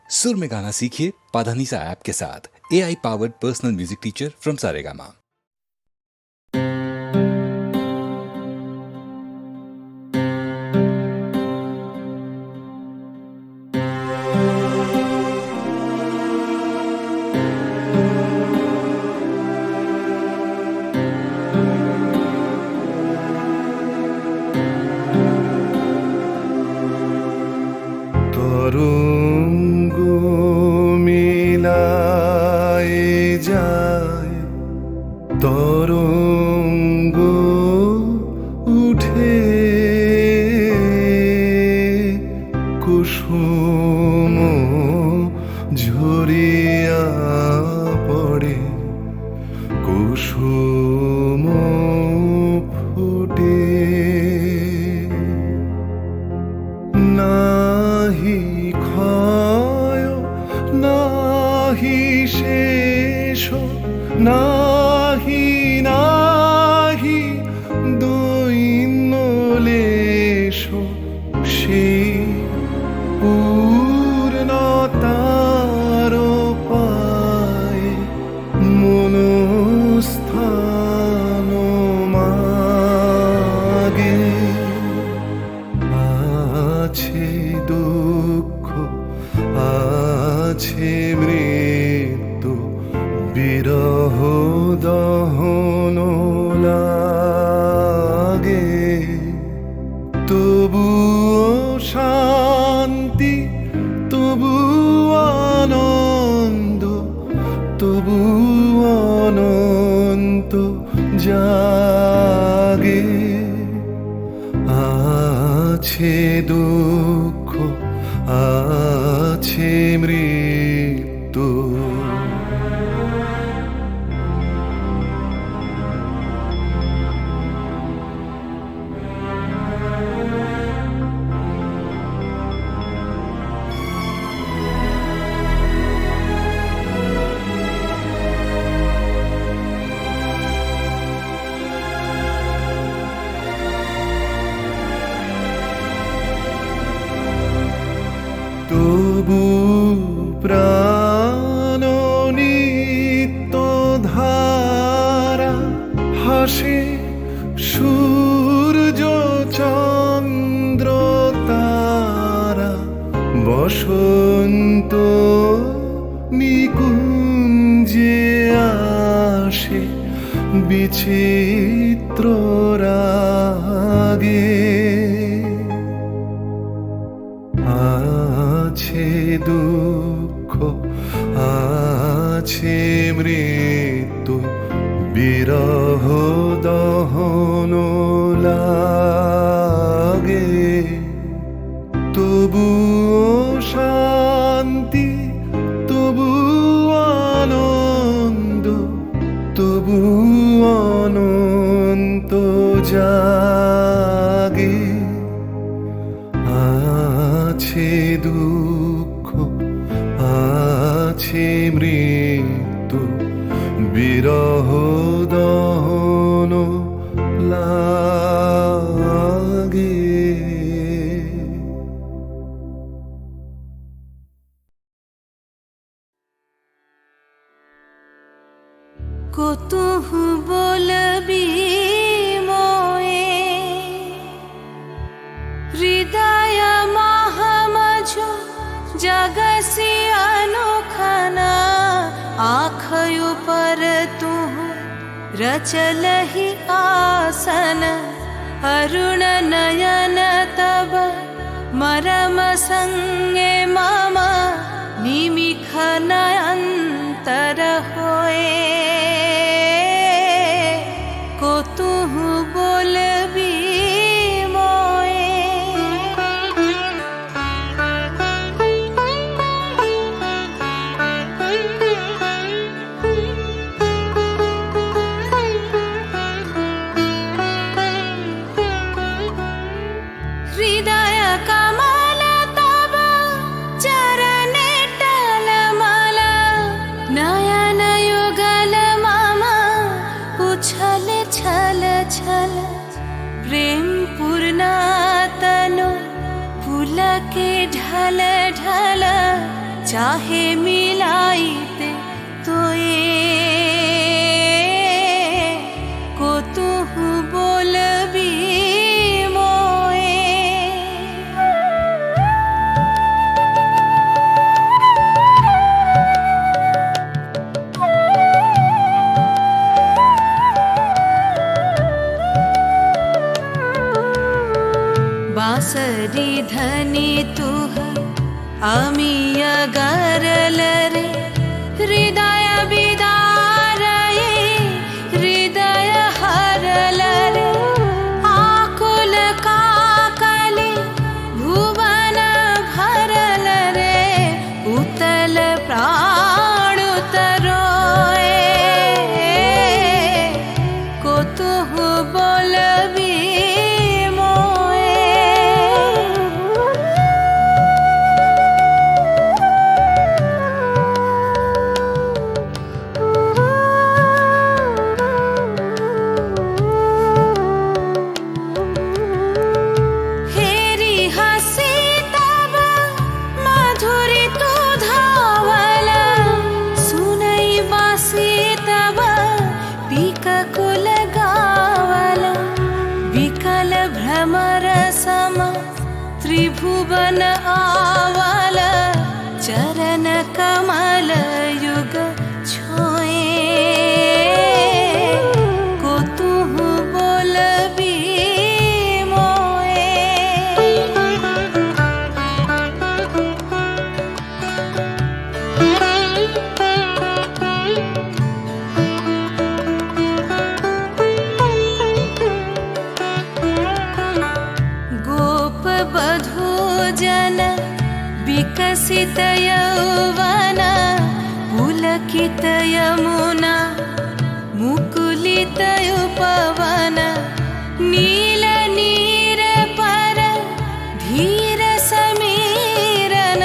सुर में गाना सीखिए पाधानीसा ऐप के साथ। AI powered personal music teacher from Saregama. তরঙ্গ উঠে কুসুম ঝরিয়া পড়ে, কুসুম ফুটে নাহি ক্ষয় নাহি শেষ নাহি নাহি দৈন্যলেশ, সেই পূর্ণতার পায় মনস্থান মাগে। আছে দুঃখ আছে মৃত্যু, বিরহ দহন লাগে, তবুও শান্তি তবু আনন্দ, তবু অনন্ত জাগে। আছে দুঃখ আছে মৃত্যু, তবু প্রাণ নিত্য ধারা হাসে, সূর্য চন্দ্র তারা বসন্ত নিকুঞ্জে আসে, বিচিত্র রাগে। আছে দুঃখ আছে মৃত্যু, বিরহ দহন লাগে, তবু শান্তি তবু আনন্দ, তবু অনন্ত জাগে। আছে দুঃখ আছে মৃত্যু, বিরহ দহন লাগে। কতহু বলবি মোয়ে হৃদয় মহামঝ जगसी अनोखना, आँखयों पर तू रचलहि आसन, अरुण नयन तब मरम संगे मम निमिख नयंतर होए। को तू बोलबी हृदय कमल तब चरणे टलमल, नयन युगल मम उछल छल छल, प्रेम पूर्ण तनु पुलके ढल ढल, चाहे मिलाइते तोए को तुहु बोलबी मोए बांसरी धनी तुह आमी अगरल रे हृदय बिदारये हृदय हरल रे आकुल काकले भुवन भरल रे उतल प्राण उतरोए को तुहु बोलबी भ्रमर सम त्रिभुवन आवल चरण कमल युग छोए को तुहु बोलबी मोए बधू जन विकसित यौवन पुलकित यमुना मुकुलित उपवन नील नीर पर धीर समीरन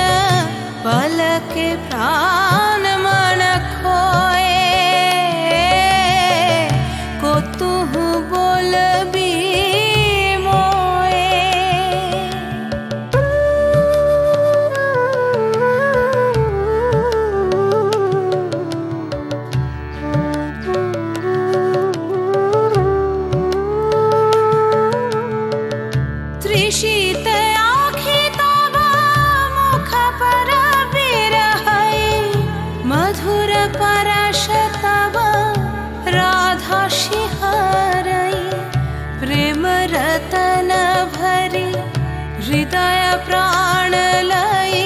पलक प्राण मन खोए को तुहु बोलबी त्रिशीत आँखि तब मुख पर बिरहै मधुर परश तब राधा शिहरै प्रेम रतन भरी हृदय प्राण लई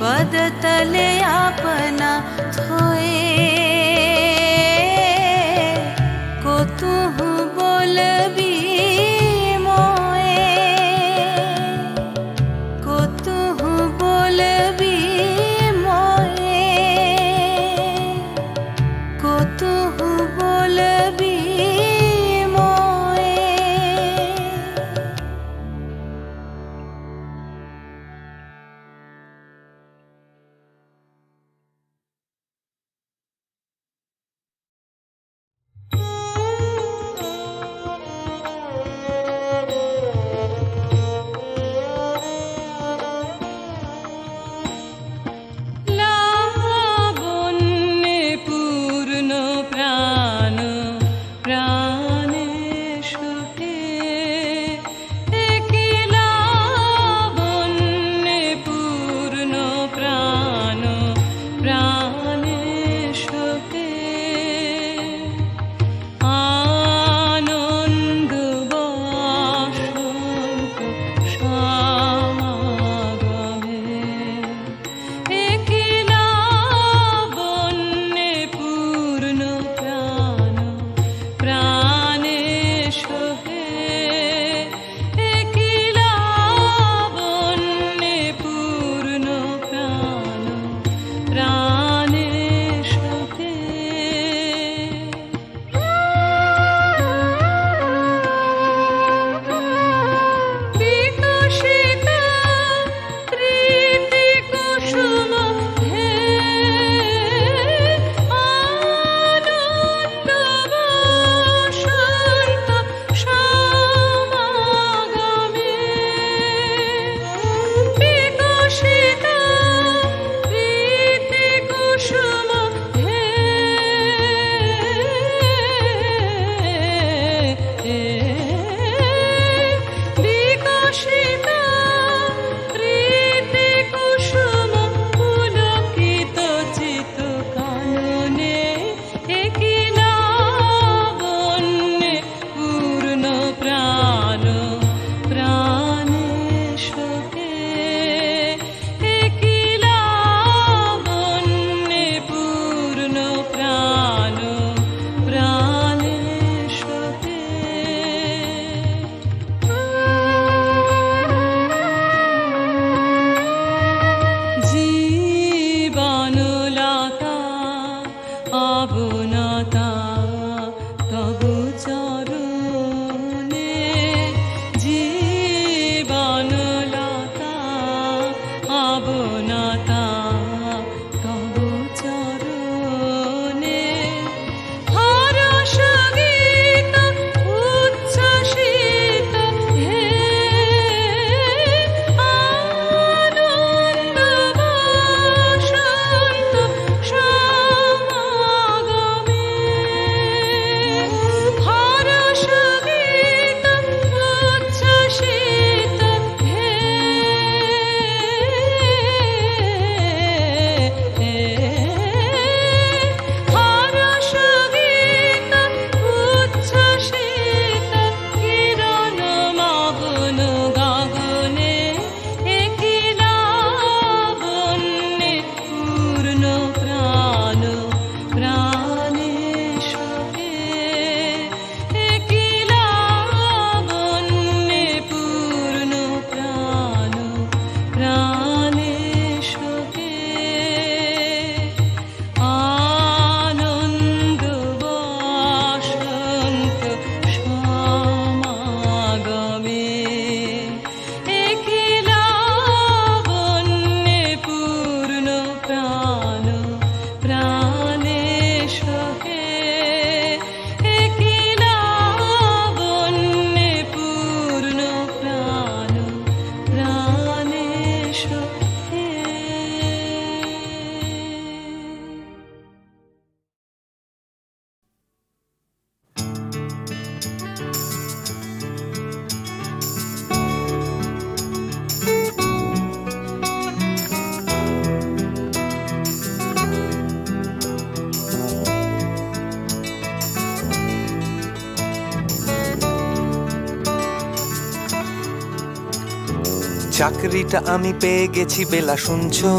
पद तले अपना थोए को तुहु बोलबी চাকরিটা আমি পেয়ে গেছি বেলা, শুনছো?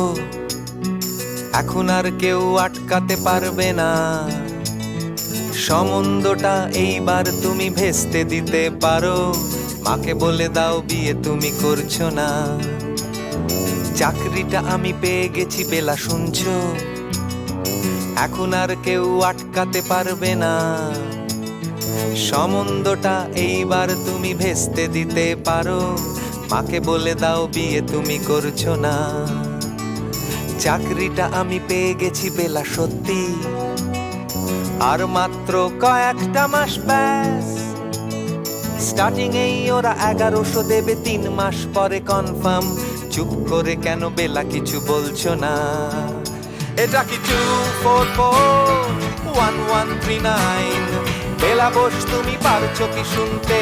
এখন আর কেউ আটকাতে পারবে না। সম্বন্ধটা এইবার তুমি ভেস্তে দিতে পারো। মাকে বলে দাও বিয়ে তুমি করছো না। চাকরিটা আমি পেয়ে গেছি বেলা, শুনছো? এখন আর কেউ আটকাতে পারবে না। সম্বন্ধটা এইবার তুমি ভেস্তে দিতে পারো। মাকে বলে দাও বিয়ে তুমি করছো না। চাকরিটা আমি পেয়ে গেছি বেলা, সত্যি। আর মাত্র কয়েকটা মাস ব্যাস। স্টার্টিং এই ওরা 1100 দেবে, 3 মাস পরে কনফার্ম। চুপ করে কেন বেলা কিছু বলছো না? এটা কি 2441139? বেলা বোস তুমি পারছো কি শুনতে?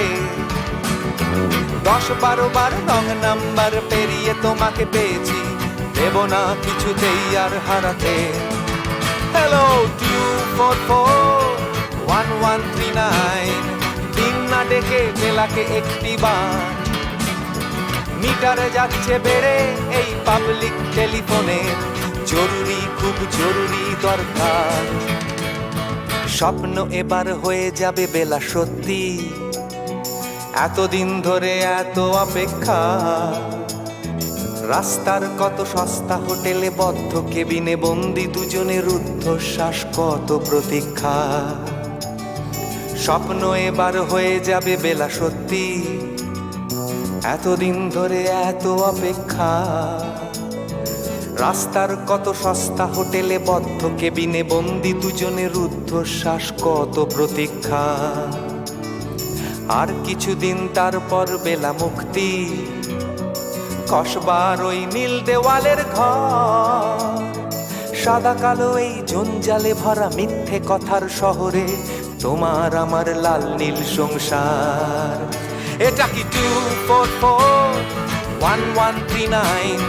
10-12 বার রং নাম্বার পেরিয়ে তোমাকে পেয়েছি, দেব না কিছুতেই আর হারাতে। হ্যালো 2441139, দিন না ডেকে বেলাকে একটি বার। মিটারে যাচ্ছে বেড়ে এই পাবলিক টেলিফোনের, জরুরি খুব জরুরি দরকার। স্বপ্ন এবার হয়ে যাবে বেলা, সত্যি। এতদিন ধরে এত অপেক্ষা। রাস্তার কত সস্তা হোটেলে বদ্ধ কেবিনে বন্দি দুজনের রুদ্ধশ্বাস, কত প্রতীক্ষা। স্বপ্ন এবার হয়ে যাবে বেলা, সত্যি। এতদিন ধরে এত অপেক্ষা। রাস্তার কত সস্তা হোটেলে বদ্ধ কেবিনে বন্দি দুজনের রুদ্ধশ্বাস, কত প্রতীক্ষা। আর কিছুদিন তারপর বেলা মুক্তি। কসবার ওই নীল দেওয়ালের ঘর, সাদা কালো এই জঞ্জালে ভরা মিথ্যে কথার শহরে তোমার আমার লাল নীল সংসার। এটা কি 2441139?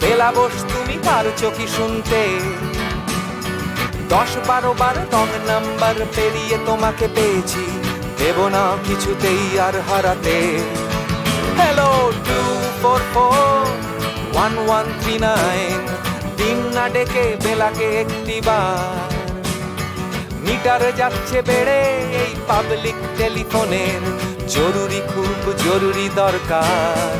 বেলা বোস তুমি পারছো কি শুনতে? 10-12 বার রং নাম্বার পেরিয়ে তোমাকে পেয়েছি, দেব না কিছুতেই আর হারাতে। হ্যালো 2441139, দিন না ডেকে বেলাকে একটি বার। মিটার যাচ্ছে বেড়ে এই পাবলিক টেলিফোনের, জরুরি খুব জরুরি দরকার।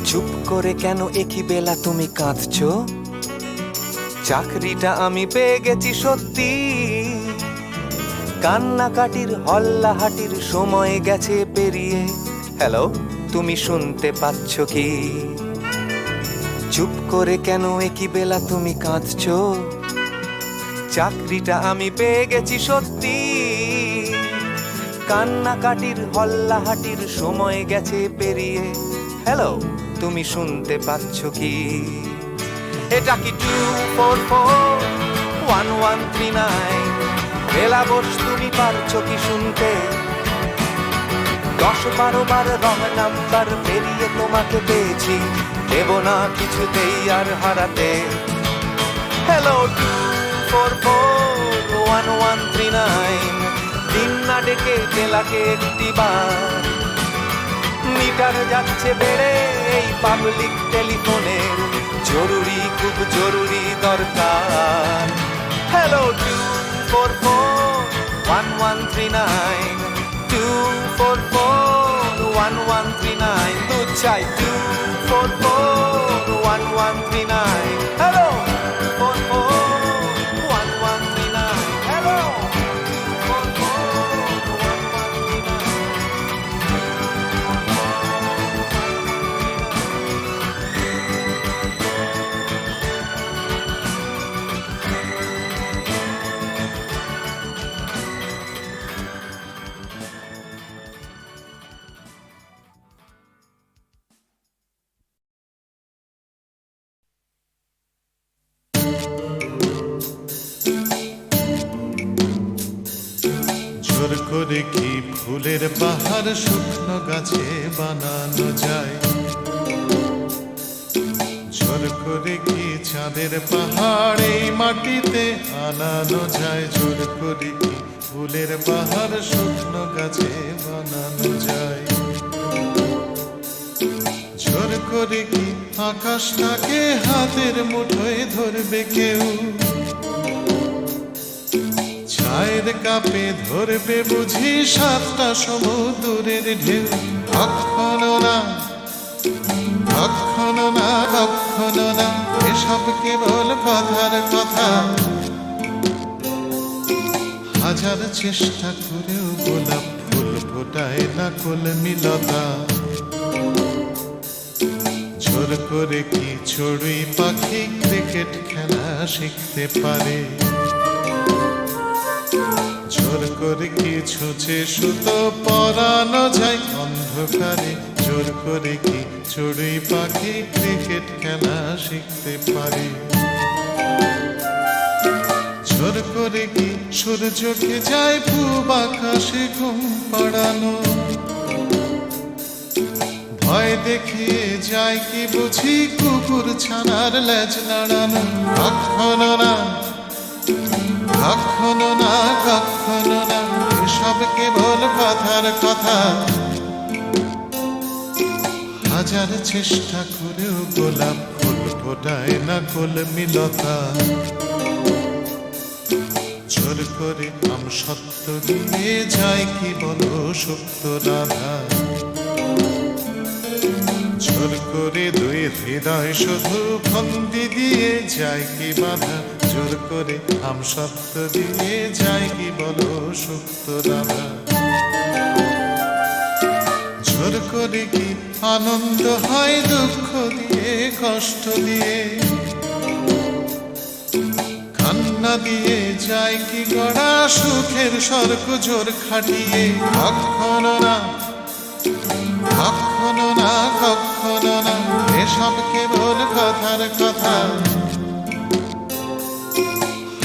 চুপ করে কেন একই বেলা তুমি কাঁদছো? চাকরিটা আমি পেয়ে গেছি সত্যি। কান্নাকাটির হল্লাহাটির সময় গেছে পেরিয়ে। হ্যালো তুমি শুনতে পাচ্ছ কি? চুপ করে কেন একই বেলা তুমি কাঁদছো? চাকরিটা আমি পেয়ে গেছি সত্যি। কান্নাকাটির হল্লাহাটির সময় গেছে পেরিয়ে। হ্যালো তুমি শুনতে পাচ্ছ কি? এটা কি 2441139? বেলা বোস তুমি পারছো কি শুনতে? 10-12 বার রং নাম্বার পেরিয়ে তোমাকে পেয়েছি, দেব না কিছুতেই আর হারাতে। হ্যালো 2441139, দিন না ডেকে বেলাকে একটি বার। মিটার যাচ্ছে বেড়ে এই পাবলিক টেলিফোনের, জরুরি খুব জরুরি দরকার। হ্যালো 2441139, 2441139, দুধ চাই 2441139। হ্যালো করে কি ফুলের বাহার শুকনো গাছে বানানো যায়, জোর করে কি চাঁদের পাহাড় এই মাটিতে আনানো যায়, জোর করে কি ফুলের বাহার শুকনো গাছে বানানো যায়, জোর করে কি আকাশটাকে হাতের মুঠোয় ধরবে কেউ, চায়ের কাপে ধরবে বুঝি সাতটা সমুদ্রের ঢেউ। কখনো না, কখনো না, কখনো না, এসব কেবল কথার কথা। হাজার চেষ্টা করেও গোলাপ ফুল ফোটায় না কলমিলতা, জোর করে কি চড়ুই পাখি ক্রিকেট খেলা শিখতে পারে, জোর করে কি ছুঁচে সুতো পরানো যায় অন্ধকারে, জোর করে কি চড়ুই পাখি ক্রিকেট খেলা শিখতে পারে, জোর করে কি সূর্যকে যায় পূব আকাশে ঘুম পাড়ানো, ভয় দেখিয়ে যায় কি বুঝি কুকুর ছানার লেজ নাড়ানো। কখনো না, কখনো না, কখনো না, এসব কেবল কথার কথা। হাজার চেষ্টা করেও গোলাপ ফুল ফোটায় না কলমিলতা, জোর করে আম সত্য দিয়ে যায় কি বলো সুপ্ত রাধা, জোর করে দুই হৃদয় শুধু ফন্দি দিয়ে যায় কি বাধা, জোর করে আম সত্য দিয়ে যায় কি বলো সুপ্ত রাধা, জোর করে কি আনন্দ হয় দুঃখ দিয়ে কষ্ট দিয়ে, কান্না দিয়ে যায় কি গড়া সুখের স্বর্গ জোর খাটিয়ে। কখনো না, কখনো না, কখনো না, এসব কেবল কথার কথা।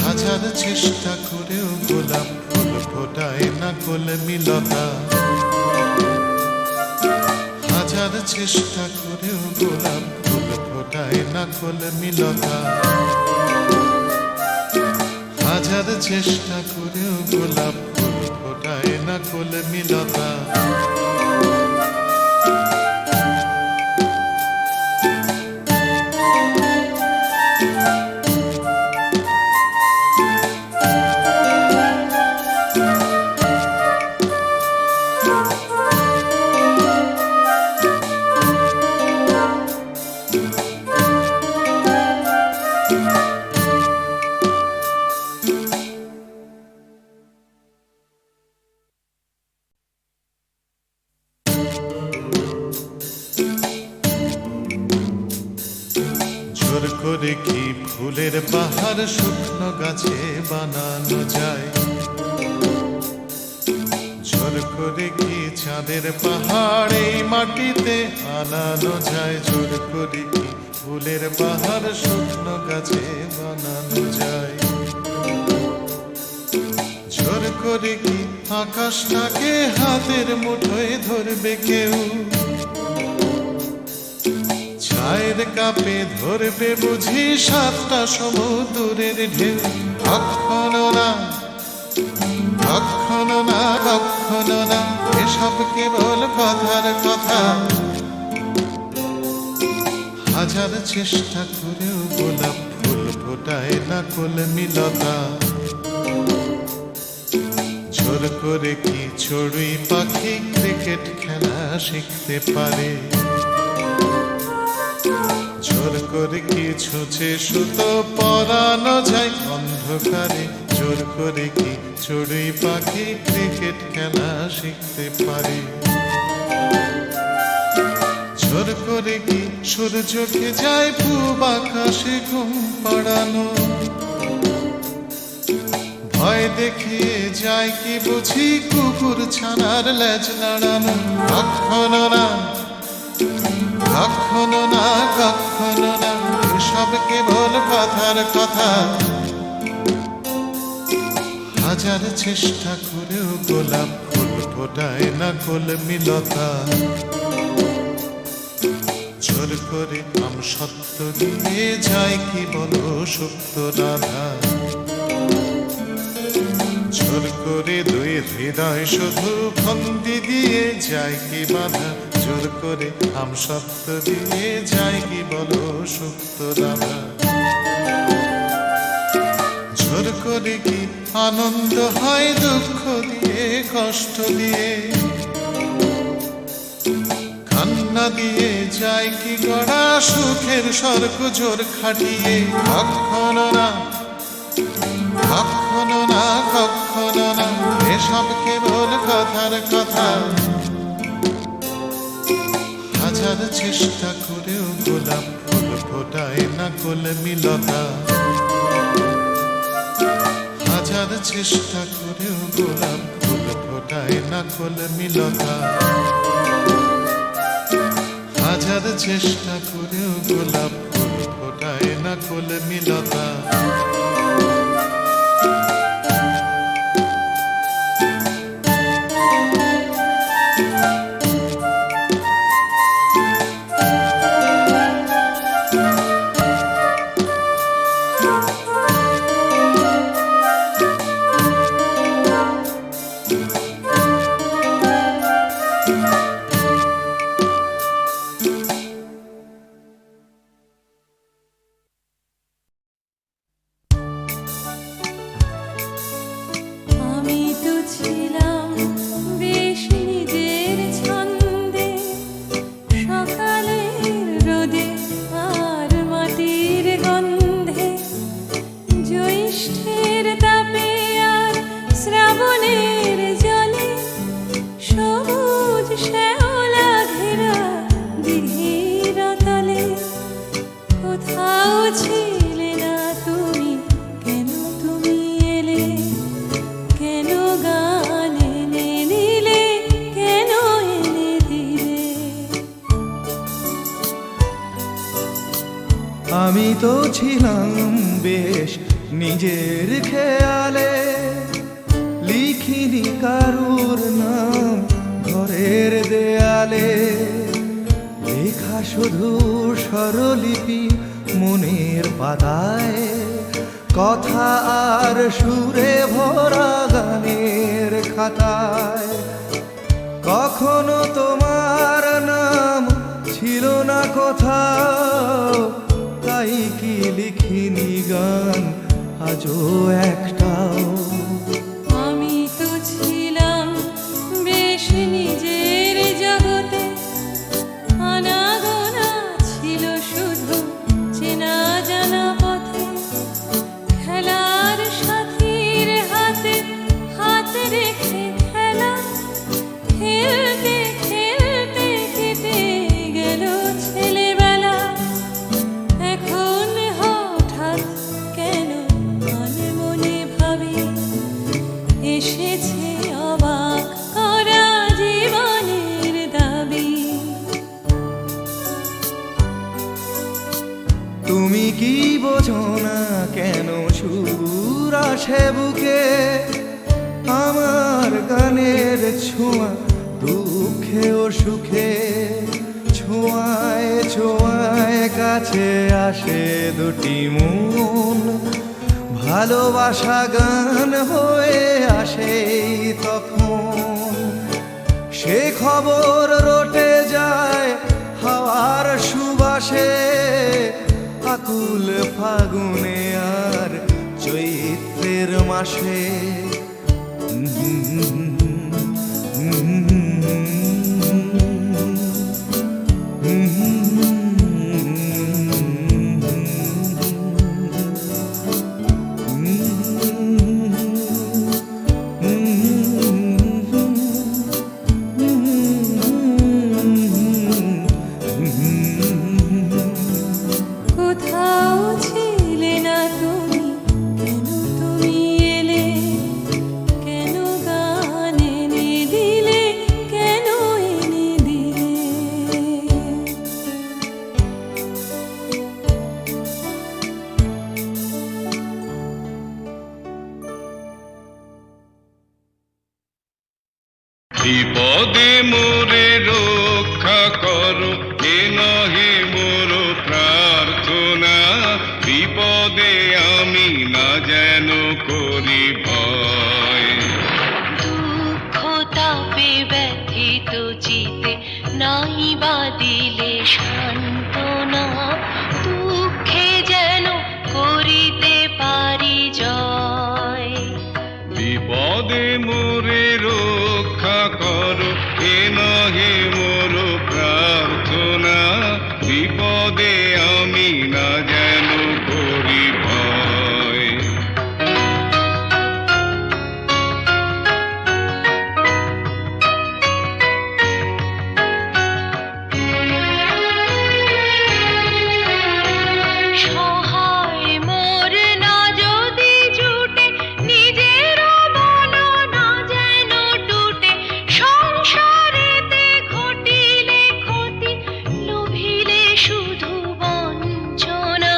হাজার চেষ্টা করেও গোলাপ ফুল ফোটায় না কলমিলতা, হাজার চেষ্টা করেও গোলাপ ফুল ফোটায় না কলমিলতা, হাজার চেষ্টা করেও গোলাপ ফুল ফোটায় না কলমিলতা। জোর করে কি ফুলের বাহার শুকনো গাছে বানানো যায়, জোর করে কি চাঁদের পাহাড় এই মাটিতে আনানো যায়, জোর করে কি ফুলের বাহার শুকনো গাছে বানানো যায়, জোর করে কি আকাশটাকে হাতের মুঠোয় ধরবে কেউ, চায়ের কাপে ধরবে বুঝি সাতটা সমুদ্রের ঢেউ। কখনো না, কখনো না, কখনো না, এসব কেবল কথার কথা। হাজার চেষ্টা করেও গোলাপ ফুল ফোটায় না কলমিলতা, জোর করে কি চড়ুই পাখি ক্রিকেট খেলা শিখতে পারে, জোর করে কি ছুঁচে সুতো পরানো যায় অন্ধকারে, জোর করে কি চড়ুই পাখি ক্রিকেট খেলা শিখতে পারে, জোর করে কি সূর্যকে যায় পূব আকাশে ঘুম পাড়ানো, ভয় দেখিয়ে যায় কি বুঝি কুকুর ছানার লেজ নাড়ানো। কখনো না, কখনো না, কখনো না, এসব কেবল কথার কথা। হাজার চেষ্টা করেও গোলাপ ফুল ফোটায় না কলমিলতা। জোর করে আম সত্য দিয়ে যায় কি বলো সুপ্ত রাধা। জোর করে দুই হৃদয় শুধু ফন্দি দিয়ে যায় কি বাধা। জোর করে আম সত্য দিয়ে যায় কি বলো সুপ্ত রাধা। জোর করে কি আনন্দ হয় দুঃখ দিয়ে কষ্ট দিয়ে। কান্না দিয়ে যায় কি গড়া সুখের স্বর্গ জোর খাটিয়ে। কখনো না কখনো না কখনো না এসব কেবল কথার কথা। হাজার চেষ্টা করেও গোলাপ ফুল ফোটায় না কলমিলতা। হাজার চেষ্টা করেও গোলাপ ফুল ফোটায় না কলমিলতা। হাজার চেষ্টা করেও গোলাপ ফুল ফোটায় না কলমিলতা। আমি তো ছিলাম বেশ নিজের ছন্দে, সকালের রোদে আর মাটির গন্ধে, জ্যৈষ্ঠের তাপে আর শ্রাবণের জলে, সবুজ শ্যাওলা ঘেরা দিঘির তলে। কোথাও ছিলে না তুমি, কেন তুমি এলে? কেন গান এনে নিলে, কেন এনে দিলে? আমি তো ছিলাম বেশ নিজের খেয়ালে, লিখিনি কারুর নাম ঘরের দেয়ালে। লেখা শুধু স্বরলিপি মনের পাতায়, কথা আর সুরে ভরা গানের খাতায়। কখনো তোমার নাম ছিল না কোথাও, তাই কি লিখিনি গান আজও একটাও। আমি তো ছিলাম বেশ নিজের জগতে, আনাগোনা ছিল শুধু চেনা জানা পথে। খেলার সাথীর হাতে হাত রেখে খেলা, খেলতে খেলতে কেটে গেল ছেলেবেলা। এখন হঠাৎ কেন মনে ভাবি, এসেছে অবাক করা জীবনের দাবি। তুমি কি বোঝো না কেন সুর আসে বুকে? আমার গানের ছোঁয়া দুঃখে ও সুখে, ছোঁয়ায় ছোঁয়ায় কাছে আসে দুটি মন। ভালোবাসা গান হয়ে আসে তখন, সে খবর রটে যায় হাওয়ার সুবাসে। আকুল ফাগুনে আর চৈত্রের মাসে। কোথাও ছিলে না তুমি, কেন তুমি এলে? কেন গান বিপদে মোরে রক্ষা করো এ নহে মোর প্রার্থনা, বিপদে আমি না যেন করি ভয়। দুঃখ তাপে ব্যথিত চিতে নাই বা দিলে সান্ত্বনা, দুঃখে যেন করিতে পারি জয়। বিপদে মোরে রক্ষা করো এ নহে মোর প্রার্থনা, বিপদে আমি না যেন করি ভয়। সহায় মোর না যদি জুটে, নিজের মন না যেন টুটে, সংসারেতে ঘটিলে ক্ষতি, লোভিলে শুধু বঞ্চনা,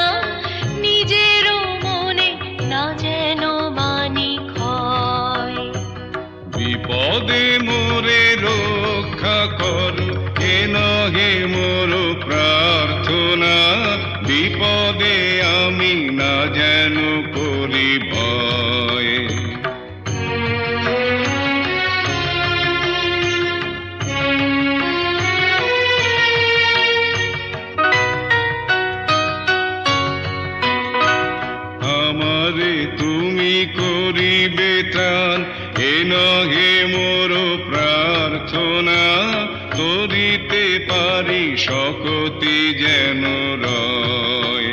নিজের মনে না যেন মানি ক্ষয়। বিপদে মোরে রক্ষা করো এ নহে মোর প্রার্থনা, বিপদে আমি না যেন করি ভয়। আমারে তুমি করিবে ত্রাণ এ নহে মোর প্রার্থনা, করিতে পারি শকতি যেন রয়।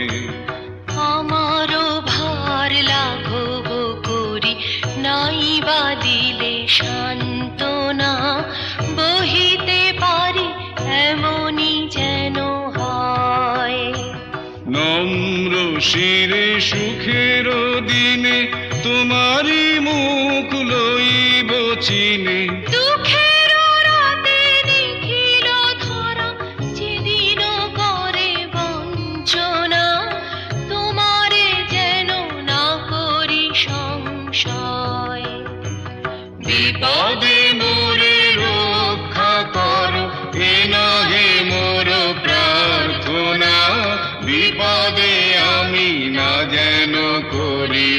আমারও ভার লাঘব করি নাই বা দিলে সান্ত্বনা, বহিতে পারি এমনই যেন হয়। নম্র শিরে সুখের দিনে তোমারি মুখ লইব চিনে, দুঃখের রাতে নিখিল ধরা, যেদিন করে বঞ্চনা, তোমারে যেন না করি সংশয়। বিপদে মোরে রক্ষা করো এ নহে মোর প্রার্থনা, বিপদে আমি না যেন করি